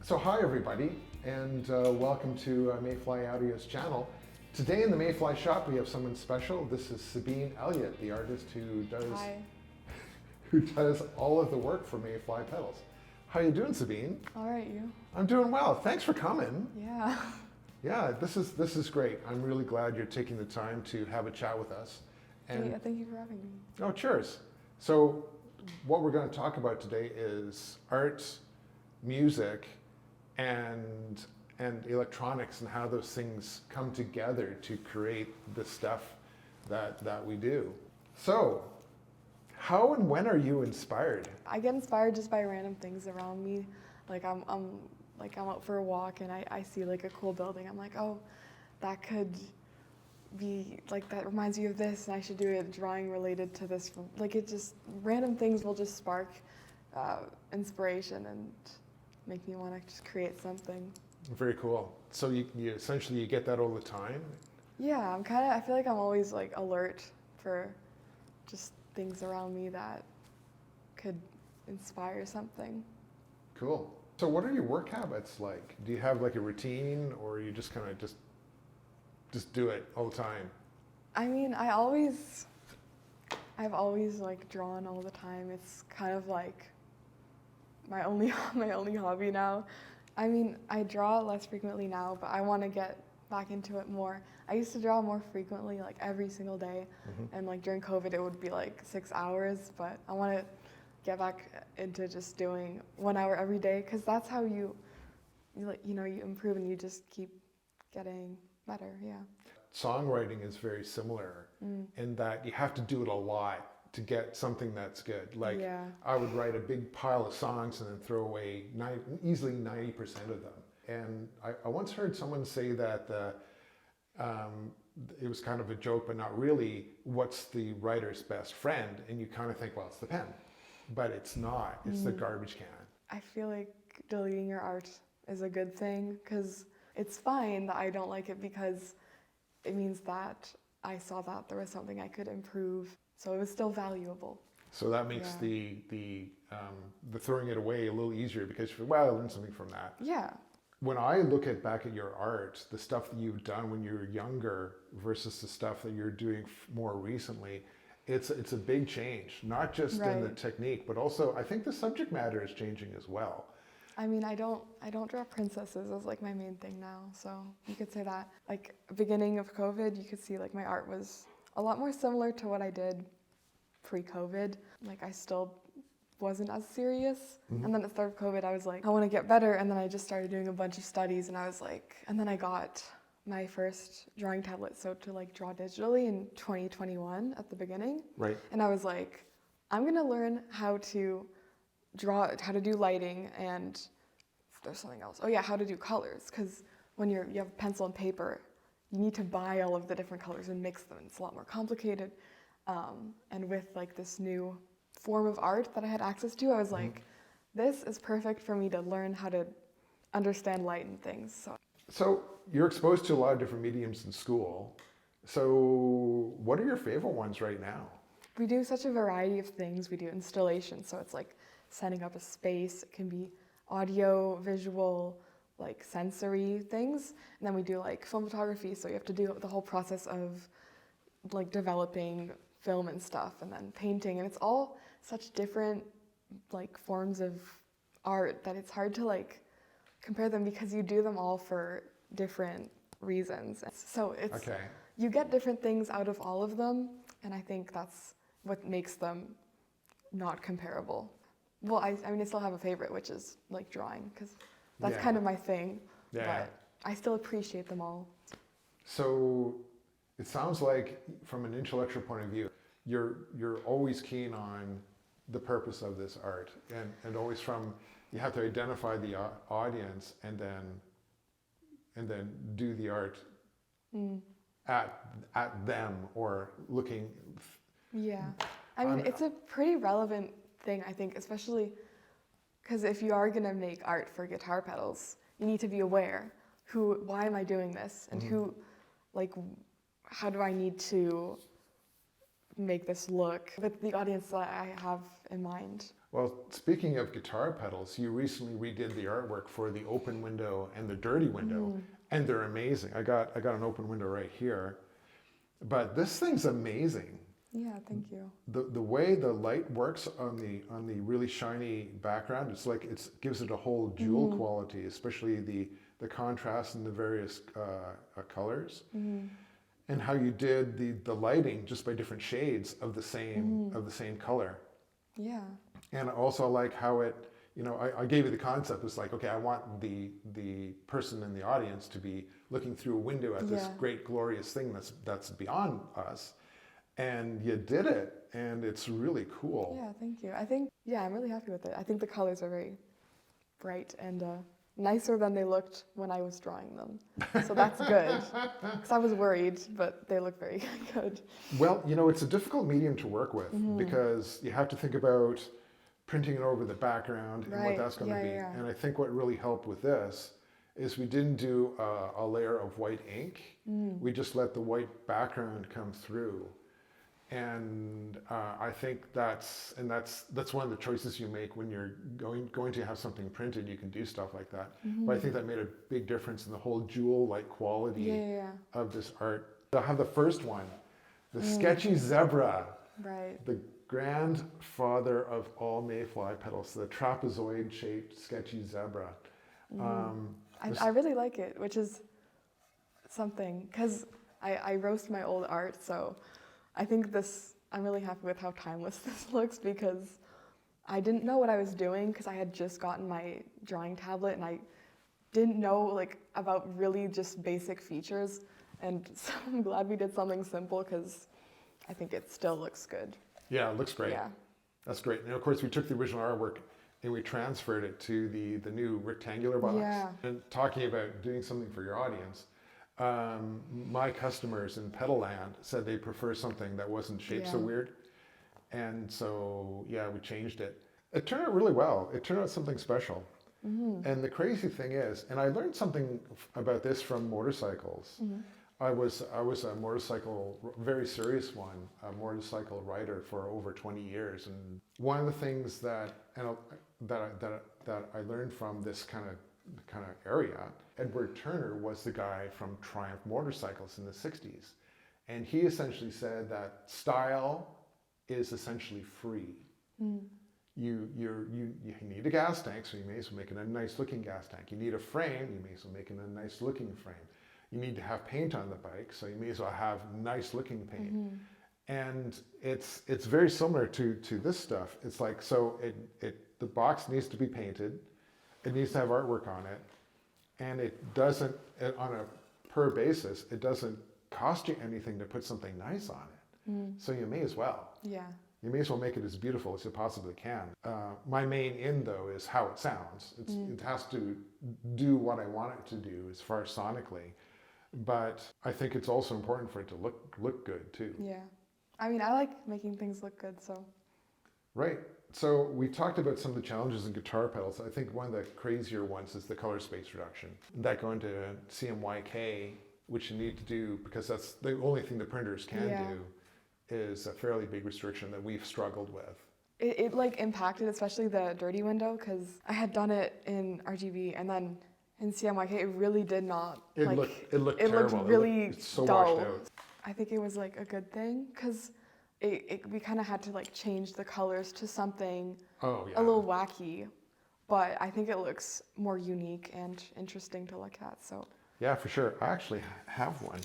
So hi everybody, and welcome to Mayfly Audio's channel. Today in the Mayfly shop we have someone special. This is Sabine Elliott, the artist who does all of the work for Mayfly pedals. How you doing, Sabine? All right, you? I'm doing well. Thanks for coming. Yeah. Yeah, this is great. I'm really glad you're taking the time to have a chat with us. And thank you for having me. Oh, cheers. So what we're going to talk about today is art, music, and electronics, and how those things come together to create the stuff that we do. So how and when are you inspired? I get inspired just by random things around me. Like I'm out for a walk and I see like a cool building. I'm like, oh, that could be like, that reminds me of this, and I should do a drawing related to this. Like, it just, random things will just spark inspiration and make me want to just create something. Very cool. So you essentially get that all the time? Yeah, I feel like I'm always like alert for just things around me that could inspire something. Cool. So what are your work habits like? Do you have like a routine, or you just kind of just do it all the time? I mean, I've always like drawn all the time. It's kind of like my only hobby now. I mean, I draw less frequently now, but I want to get back into it more. I used to draw more frequently, like every single day, and like during COVID it would be like 6 hours, but I want to get back into just doing 1 hour every day, because that's how you improve and you just keep getting better. Yeah. Songwriting is very similar in that you have to do it a lot to get something that's good. Like, yeah. I would write a big pile of songs and then throw away easily 90% of them. And I once heard someone say that it was kind of a joke, but not really, what's the writer's best friend? And you kind of think, well, it's the pen. But it's not. It's the garbage can. I feel like deleting your art is a good thing, because it's fine that I don't like it, because it means that I saw that there was something I could improve. So it was still valuable. So that makes the throwing it away a little easier, because well, I learned something from that. Yeah. When I look back at your art, the stuff that you've done when you were younger versus the stuff that you're doing more recently, it's a big change, not just in the technique, but also I think the subject matter is changing as well. I mean, I don't draw princesses as like my main thing now, so you could say that. Like, beginning of COVID, you could see like my art was a lot more similar to what I did pre-COVID. Like, I still wasn't as serious. And then at the start of COVID, I was like, I want to get better. And then I just started doing a bunch of studies, and I was like, and then I got my first drawing tablet, so to like draw digitally in 2021 at the beginning. Right. And I was like, I'm gonna learn how to draw, how to do lighting, and there's something else. Oh yeah, how to do colors, because when you have pencil and paper, you need to buy all of the different colors and mix them. It's a lot more complicated. And with like this new form of art that I had access to, I was like, this is perfect for me to learn how to understand light and things. So you're exposed to a lot of different mediums in school. So what are your favorite ones right now? We do such a variety of things. We do installation, so it's like setting up a space. It can be audio, visual, like sensory things. And then we do like film photography, so you have to do the whole process of like developing film and stuff, and then painting. And it's all such different like forms of art that it's hard to like compare them, because you do them all for different reasons. So it's you get different things out of all of them, and I think that's what makes them not comparable. Well, I mean, I still have a favorite, which is like drawing, because that's kind of my thing. Yeah. But I still appreciate them all. So it sounds like, from an intellectual point of view, you're always keen on the purpose of this art, and always you have to identify the audience and then do the art at them, or looking. Yeah, I mean, it's a pretty relevant thing, I think, especially because if you are gonna make art for guitar pedals, you need to be aware, why am I doing this, and how do I need to make this look with the audience that I have in mind. Well, speaking of guitar pedals, you recently redid the artwork for the open window and the dirty window, and they're amazing. I got an open window right here, but this thing's amazing. Yeah, thank you. The way the light works on the really shiny background, it's like it gives it a whole jewel quality, especially the contrast and the various colors, and how you did the lighting just by different shades of the same color. Yeah. And I also like how it, I gave you the concept. It's like, okay, I want the person in the audience to be looking through a window at this great glorious thing that's beyond us. And you did it, and it's really cool. Yeah, thank you. I'm really happy with it. I think the colors are very bright and nicer than they looked when I was drawing them. So that's good, because I was worried, but they look very good. Well, it's a difficult medium to work with because you have to think about printing it over the background and what that's going to be. Yeah. And I think what really helped with this is we didn't do a layer of white ink. We just let the white background come through. And I think that's one of the choices you make when you're going to have something printed. You can do stuff like that. But I think that made a big difference in the whole jewel-like quality of this art. I'll have the first one, the sketchy zebra. Right. The grandfather of all mayfly petals, the trapezoid-shaped sketchy zebra. I really like it, which is something, because I roast my old art, so I think I'm really happy with how timeless this looks, because I didn't know what I was doing, because I had just gotten my drawing tablet and I didn't know about really just basic features, and so I'm glad we did something simple, because I think it still looks good. Yeah, it looks great. Yeah. That's great. And of course we took the original artwork and we transferred it to the new rectangular box. Yeah. And talking about doing something for your audience, my customers in Pedal Land said they prefer something that wasn't shaped so weird. And so, we changed it. It turned out really well. It turned out something special. And the crazy thing is, and I learned something about this from motorcycles. I was a motorcycle, very serious one, a motorcycle rider for over 20 years. And one of the things that I learned from this kind of area, Edward Turner was the guy from Triumph Motorcycles in the 60s. And he essentially said that style is essentially free. You need a gas tank, so you may as well make it a nice looking gas tank. You need a frame, you may as well make it a nice looking frame. You need to have paint on the bike, so you may as well have nice looking paint. And it's very similar to this stuff. It's like, so the box needs to be painted, it needs to have artwork on it, and it doesn't, on a per basis, it doesn't cost you anything to put something nice on it. So you may as well. Yeah. You may as well make it as beautiful as you possibly can. My main in, though, is how it sounds. It has to do what I want it to do as far as sonically. But I think it's also important for it to look good, too. Yeah. I mean, I like making things look good, so. Right. So we talked about some of the challenges in guitar pedals. I think one of the crazier ones is the color space reduction. That going to CMYK, which you need to do, because that's the only thing the printers can do, is a fairly big restriction that we've struggled with. It impacted especially the dirty window, because I had done it in RGB, and then in CMYK it really did not. It looked terrible. Looked really it's so dull. washed out. I think it was a good thing, because we kind of had to change the colors to something a little wacky, but I think it looks more unique and interesting to look at. So yeah, for sure. I actually have one.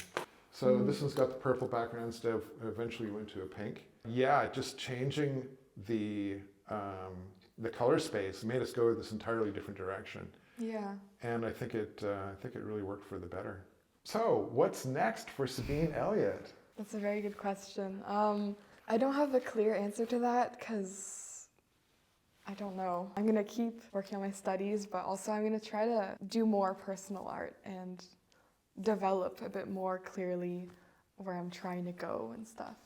So this one's got the purple background instead of eventually went to a pink. Yeah, just changing the color space made us go this entirely different direction. Yeah. And I think it really worked for the better. So what's next for Sabine Elliott? That's a very good question. I don't have a clear answer to that, because I don't know. I'm going to keep working on my studies, but also I'm going to try to do more personal art and develop a bit more clearly where I'm trying to go and stuff.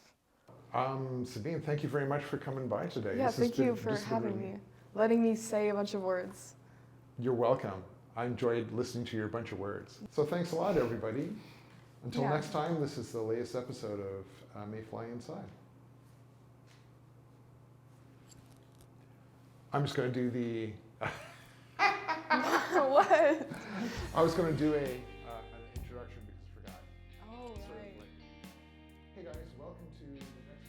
Sabine, thank you very much for coming by today. Yeah, thank you for having me, letting me say a bunch of words. You're welcome. I enjoyed listening to your bunch of words. So thanks a lot, everybody. Until next time, this is the latest episode of Mayfly Inside. I'm just going to do the. What? I was going to do an introduction because I forgot. Oh, Sort of right. like, hey guys, welcome to the next